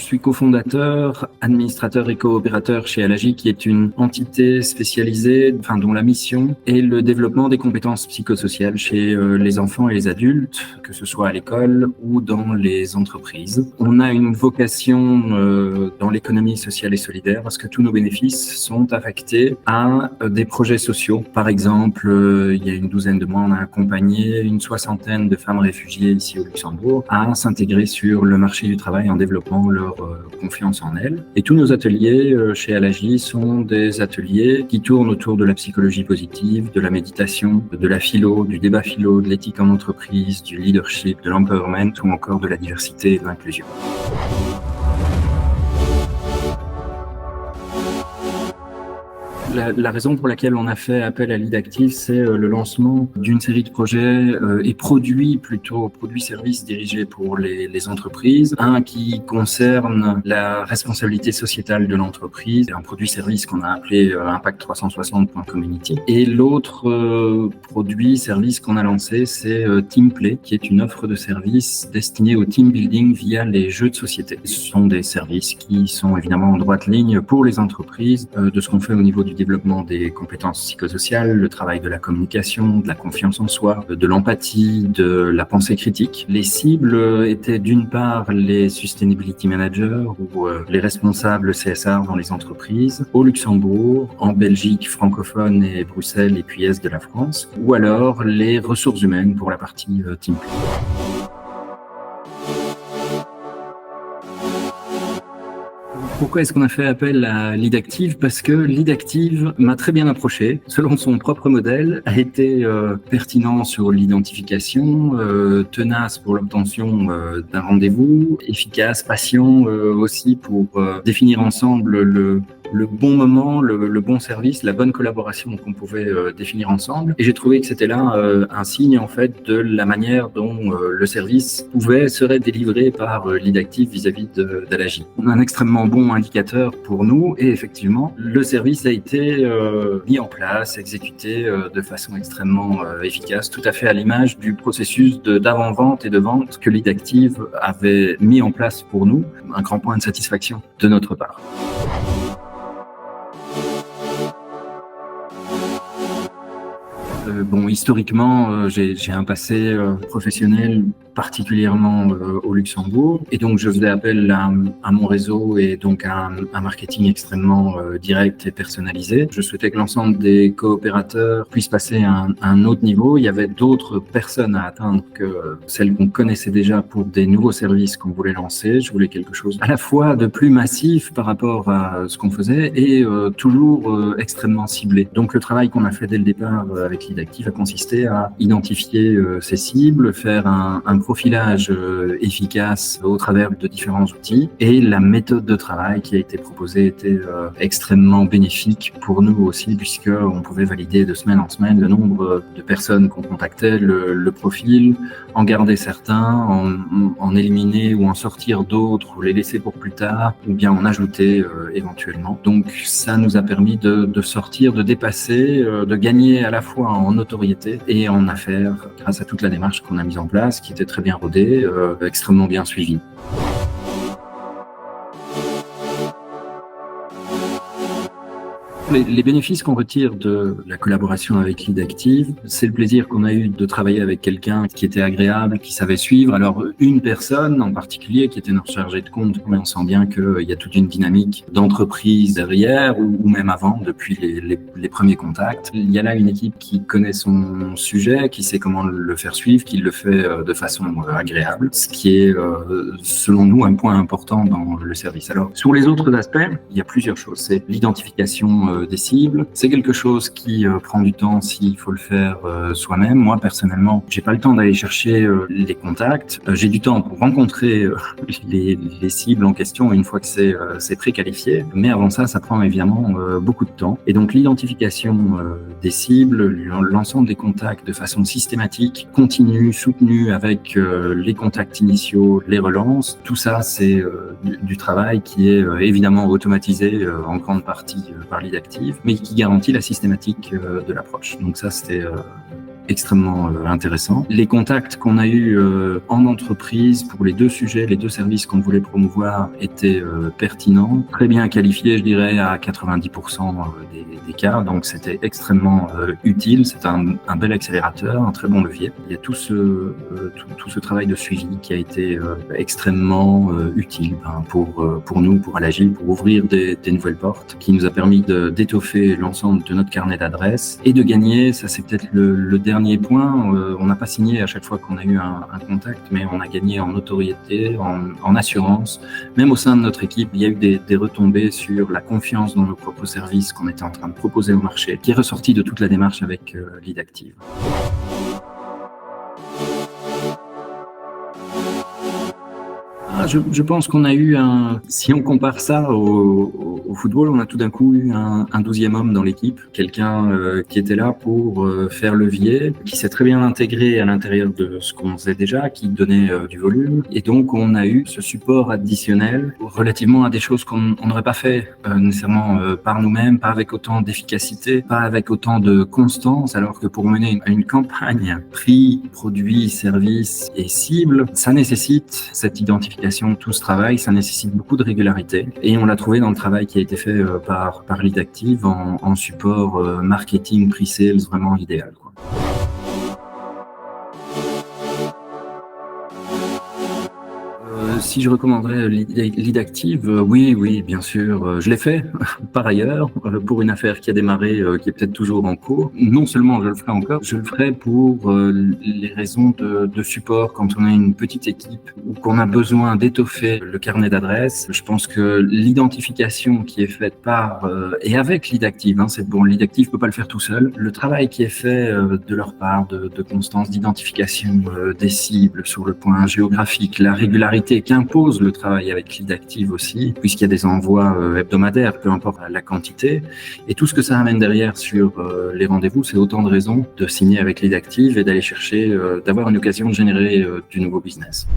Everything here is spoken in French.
suis cofondateur, administrateur et coopérateur chez Alagi, qui est une entité spécialisée, dont la mission est le développement des compétences psychosociales chez les enfants et les adultes, que ce soit à l'école ou dans les entreprises. On a une vocation dans l'économie sociale et solidaire parce que tous nos bénéfices sont affectés à des projets sociaux. Par exemple, il y a une douzaine de mois, on a accompagné une soixantaine de femmes réfugiées ici au Luxembourg à s'intégrer sur le marché du travail en développant leur confiance en elles. Et tous nos ateliers chez Alagi sont des ateliers qui tournent autour de la psychologie positive, de la méditation, de la philo, du débat philo, de l'éthique en entreprise, du leadership, de l'empowerment ou encore de la diversité et de l'inclusion. La raison pour laquelle on a fait appel à l'IDActive, c'est le lancement d'une série de projets et produits-services dirigés pour les entreprises. Un qui concerne la responsabilité sociétale de l'entreprise, un produit-service qu'on a appelé Impact360.community. Et l'autre produit-service qu'on a lancé, c'est Teamplay, qui est une offre de services destinée au team building via les jeux de société. Ce sont des services qui sont évidemment en droite ligne pour les entreprises de ce qu'on fait au niveau du développement des compétences psychosociales, le travail de la communication, de la confiance en soi, de l'empathie, de la pensée critique. Les cibles étaient d'une part les Sustainability Managers ou les responsables CSR dans les entreprises, au Luxembourg, en Belgique francophone et Bruxelles et puis Est de la France, ou alors les ressources humaines pour la partie Teamplay. Pourquoi est-ce qu'on a fait appel à l'IDActive? Parce que l'IDActive m'a très bien approché. Selon son propre modèle, a été pertinent sur l'identification, tenace pour l'obtention d'un rendez-vous, efficace, patient aussi pour définir ensemble le bon moment, le bon service, la bonne collaboration qu'on pouvait définir ensemble. Et j'ai trouvé que c'était là un signe en fait de la manière dont le service serait délivré par l'IDActive vis-à-vis d'Alagi. On a un extrêmement bon indicateur pour nous et effectivement, le service a été mis en place, exécuté de façon extrêmement efficace, tout à fait à l'image du processus d'avant-vente et de vente que l'IDActive avait mis en place pour nous. Un grand point de satisfaction de notre part. Historiquement, j'ai un passé professionnel particulièrement au Luxembourg et donc je faisais appel à mon réseau et donc à un marketing extrêmement direct et personnalisé. Je souhaitais que l'ensemble des coopérateurs puissent passer à un autre niveau. Il y avait d'autres personnes à atteindre que celles qu'on connaissait déjà pour des nouveaux services qu'on voulait lancer. Je voulais quelque chose à la fois de plus massif par rapport à ce qu'on faisait et toujours extrêmement ciblé. Donc le travail qu'on a fait dès le départ avec l'IDActive a consisté à identifier ces cibles, faire un profilage efficace au travers de différents outils et la méthode de travail qui a été proposée était extrêmement bénéfique pour nous aussi puisque on pouvait valider de semaine en semaine le nombre de personnes qu'on contactait, le profil, en garder certains, en éliminer ou en sortir d'autres ou les laisser pour plus tard ou bien en ajouter éventuellement. Donc ça nous a permis de sortir, de dépasser, de gagner à la fois en notoriété et en affaires grâce à toute la démarche qu'on a mise en place qui était très bien rodée, extrêmement bien suivie. Les bénéfices qu'on retire de la collaboration avec l'IDActive, c'est le plaisir qu'on a eu de travailler avec quelqu'un qui était agréable, qui savait suivre. Alors, une personne en particulier qui était notre chargé de compte, mais on sent bien qu'il y a toute une dynamique d'entreprise derrière ou même avant, depuis les premiers contacts. Il y a là une équipe qui connaît son sujet, qui sait comment le faire suivre, qui le fait de façon agréable, ce qui est, selon nous, un point important dans le service. Alors, sur les autres aspects, il y a plusieurs choses. C'est l'identification des cibles. C'est quelque chose qui prend du temps s'il faut le faire soi-même. Moi, personnellement, j'ai pas le temps d'aller chercher les contacts. J'ai du temps pour rencontrer les cibles en question une fois que c'est préqualifié. Mais avant ça, ça prend évidemment beaucoup de temps. Et donc, l'identification des cibles, l'ensemble des contacts de façon systématique, continue, soutenue avec les contacts initiaux, les relances, tout ça, c'est du travail qui est évidemment automatisé en grande partie par l'IDActive, mais qui garantit la systématique de l'approche. Donc ça, c'était extrêmement intéressant. Les contacts qu'on a eus en entreprise pour les 2 sujets, les 2 services qu'on voulait promouvoir étaient pertinents, très bien qualifiés, je dirais, à 90% des cas. Donc, c'était extrêmement utile. C'est un bel accélérateur, un très bon levier. Il y a tout ce travail de suivi qui a été extrêmement utile pour nous, pour Alagil, pour ouvrir des nouvelles portes, qui nous a permis d'étoffer l'ensemble de notre carnet d'adresses et de gagner. Ça, c'est peut-être le dernier point. On n'a pas signé à chaque fois qu'on a eu un contact, mais on a gagné en notoriété, en assurance. Même au sein de notre équipe, il y a eu des retombées sur la confiance dans nos propres services qu'on était en train de proposer au marché, qui est ressorti de toute la démarche avec Leadactive. Je pense qu'on a eu si on compare ça au football, on a tout d'un coup eu un 12e homme dans l'équipe, quelqu'un qui était là pour faire levier, qui s'est très bien intégré à l'intérieur de ce qu'on faisait déjà, qui donnait du volume. Et donc, on a eu ce support additionnel relativement à des choses qu'on n'aurait pas fait nécessairement par nous-mêmes, pas avec autant d'efficacité, pas avec autant de constance, alors que pour mener une campagne prix, produit, service et cible, ça nécessite cette identification, tout ce travail, ça nécessite beaucoup de régularité. Et on l'a trouvé dans le travail qui a été fait par Leadactive en support marketing, pre-sales, vraiment idéal, quoi. Si je recommanderais Leadactive, oui, bien sûr. Je l'ai fait par ailleurs pour une affaire qui a démarré, qui est peut-être toujours en cours. Non seulement je le ferai encore, je le ferai pour les raisons de support quand on a une petite équipe ou qu'on a besoin d'étoffer le carnet d'adresses. Je pense que l'identification qui est faite par et avec Leadactive, c'est bon, Leadactive peut pas le faire tout seul. Le travail qui est fait de leur part de constance, d'identification des cibles sur le point géographique, la régularité qu'impose le travail avec Leadactive aussi, puisqu'il y a des envois hebdomadaires, peu importe la quantité. Et tout ce que ça amène derrière sur les rendez-vous, c'est autant de raisons de signer avec Leadactive et d'aller chercher, d'avoir une occasion de générer du nouveau business.